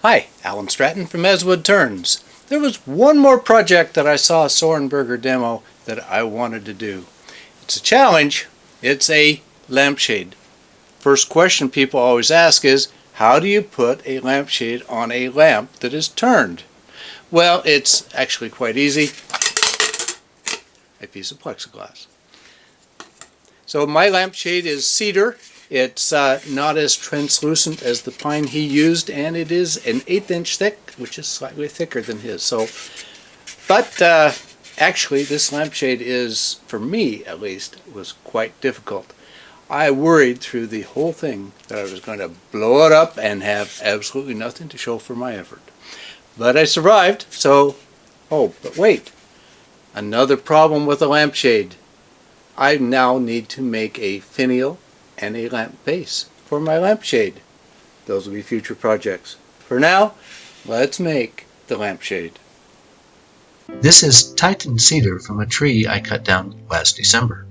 Hi, Alan Stratton from Woodturning. There was one more project that I saw a Soren Berger demo that I wanted to do. It's a challenge. It's a lampshade. First question people always ask is, how do you put a lampshade on a lamp that is turned? Well, it's actually quite easy. A piece of plexiglass. So my lampshade is cedar. It's not as translucent as the pine he used, and it is an 1/8 inch thick, which is slightly thicker than his. But actually this lampshade is, for me at least, was quite difficult. I worried through the whole thing that I was going to blow it up and have absolutely nothing to show for my effort. But I survived, so... Oh, but wait. Another problem with a lampshade. I now need to make a finial and a lamp base for my lampshade. Those will be future projects. For now, let's make the lampshade. This is Titan Cedar from a tree I cut down last December.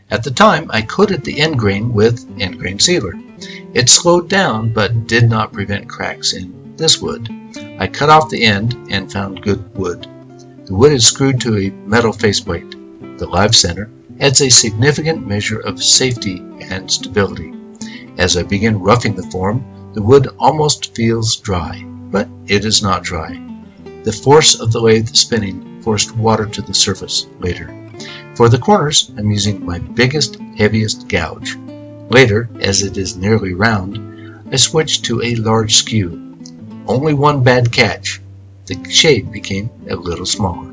At the time, I coated the end grain with end grain sealer. It slowed down but did not prevent cracks in this wood. I cut off the end and found good wood. The wood is screwed to a metal faceplate. The live center adds a significant measure of safety and stability. As I begin roughing the form, the wood almost feels dry, but it is not dry. The force of the lathe spinning forced water to the surface later. For the corners, I'm using my biggest, heaviest gouge. Later, as it is nearly round, I switched to a large skew. Only one bad catch. The shade became a little smaller.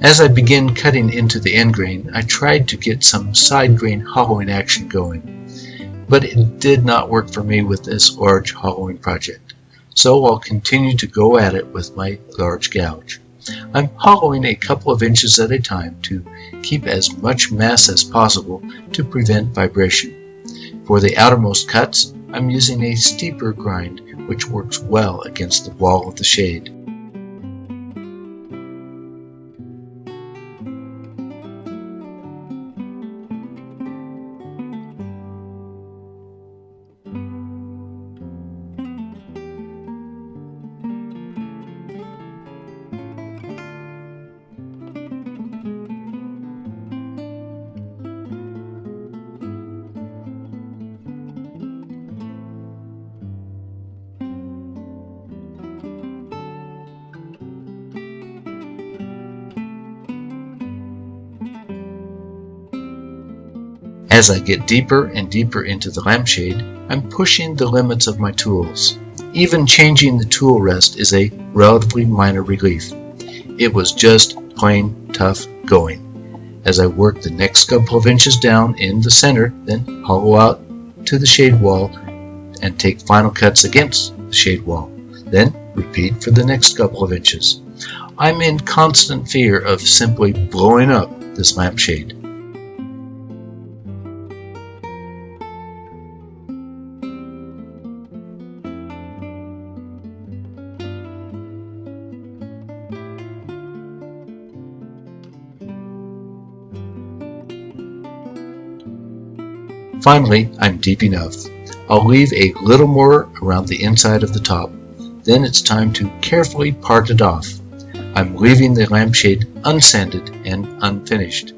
As I began cutting into the end grain, I tried to get some side grain hollowing action going, but it did not work for me with this large hollowing project, so I'll continue to go at it with my large gouge. I'm hollowing a couple of inches at a time to keep as much mass as possible to prevent vibration. For the outermost cuts, I'm using a steeper grind which works well against the wall of the shade. As I get deeper and deeper into the lampshade, I'm pushing the limits of my tools. Even changing the tool rest is a relatively minor relief. It was just plain tough going. As I work the next couple of inches down in the center, then hollow out to the shade wall and take final cuts against the shade wall. Then repeat for the next couple of inches. I'm in constant fear of simply blowing up this lampshade. Finally, I'm deep enough. I'll leave a little more around the inside of the top. Then it's time to carefully part it off. I'm leaving the lampshade unsanded and unfinished.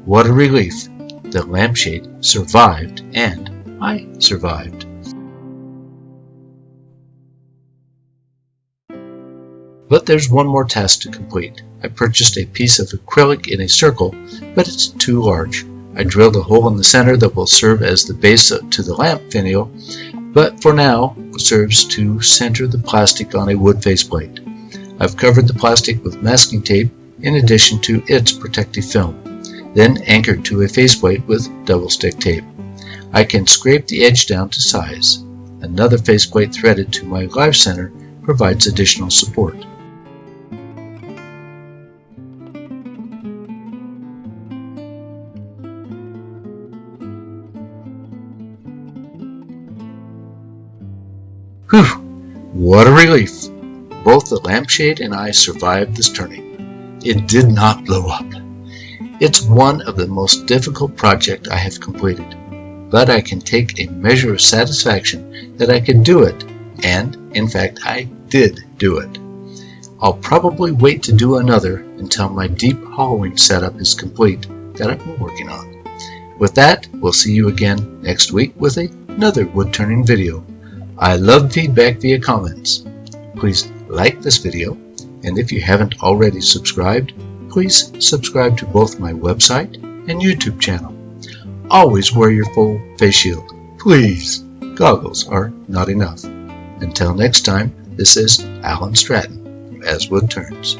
What a relief! The lampshade survived, and I survived. But there's one more task to complete. I purchased a piece of acrylic in a circle, but it's too large. I drilled a hole in the center that will serve as the base to the lamp finial, but for now serves to center the plastic on a wood faceplate. I've covered the plastic with masking tape in addition to its protective film, then anchored to a faceplate with double stick tape. I can scrape the edge down to size. Another faceplate threaded to my live center provides additional support. Whew! What a relief! Both the lampshade and I survived this turning. It did not blow up. It's one of the most difficult projects I have completed, but I can take a measure of satisfaction that I could do it, and, in fact, I did do it. I'll probably wait to do another until my deep hollowing setup is complete that I've been working on. With that, we'll see you again next week with another wood turning video. I love feedback via comments. Please like this video, and if you haven't already subscribed, please subscribe to both my website and YouTube channel. Always wear your full face shield. Please, goggles are not enough. Until next time, this is Alan Stratton, As Wood Turns.